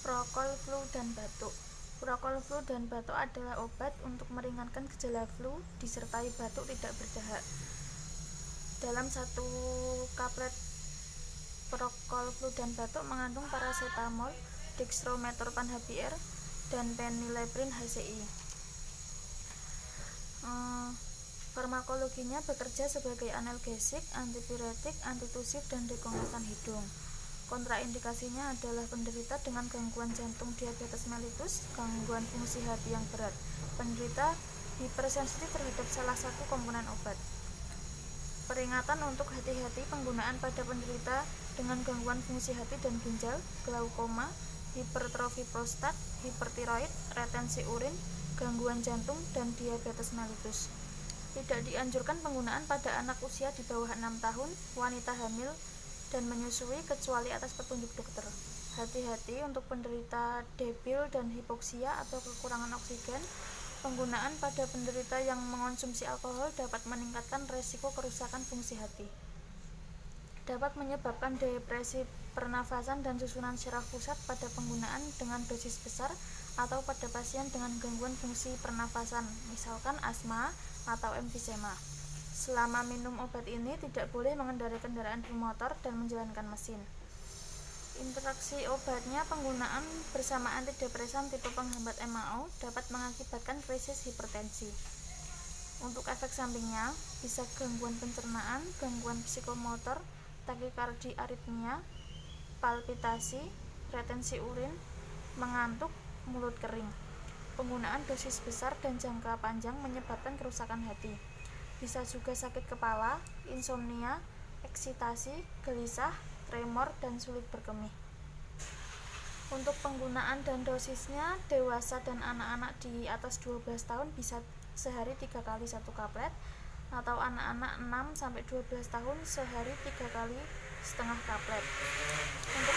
Prokol flu dan batuk. Prokol flu dan batuk adalah obat untuk meringankan gejala flu disertai batuk tidak berdahak. Dalam satu kaplet prokol flu dan batuk mengandung paracetamol, dextrometorphan HBr, dan phenylephrine HCl. Farmakologinya bekerja sebagai analgesik, antipiretik, antitusif, dan dekongestan hidung. Kontraindikasinya adalah penderita dengan gangguan jantung diabetes mellitus, gangguan fungsi hati yang berat, penderita hipersensitif terhadap salah satu komponen obat. Peringatan untuk hati-hati penggunaan pada penderita dengan gangguan fungsi hati dan ginjal, glaukoma, hipertrofi prostat, hipertiroid, retensi urin, gangguan jantung, dan diabetes mellitus. Tidak dianjurkan penggunaan pada anak usia di bawah 6 tahun, wanita hamil, dan menyusui kecuali atas petunjuk dokter. Hati-hati untuk penderita debil dan hipoksia atau kekurangan oksigen. Penggunaan pada penderita yang mengonsumsi alkohol dapat meningkatkan resiko kerusakan fungsi hati. Dapat menyebabkan depresi pernafasan dan susunan syaraf pusat pada penggunaan dengan dosis besar atau pada pasien dengan gangguan fungsi pernafasan, misalkan asma atau emfisema. Selama minum obat ini tidak boleh mengendarai kendaraan bermotor dan menjalankan mesin. Interaksi obatnya, penggunaan bersama antidepresan tipe penghambat MAO dapat mengakibatkan krisis hipertensi. Untuk efek sampingnya bisa gangguan pencernaan, gangguan psikomotor, takikardi aritmia, palpitasi, retensi urin, mengantuk, mulut kering. Penggunaan dosis besar dan jangka panjang menyebabkan kerusakan hati. Bisa juga sakit kepala, insomnia, eksitasi, gelisah, tremor, dan sulit berkemih. Untuk penggunaan dan dosisnya, dewasa dan anak-anak di atas 12 tahun bisa sehari 3 kali 1 kaplet, atau anak-anak 6-12 tahun sehari 3 kali setengah kaplet. Untuk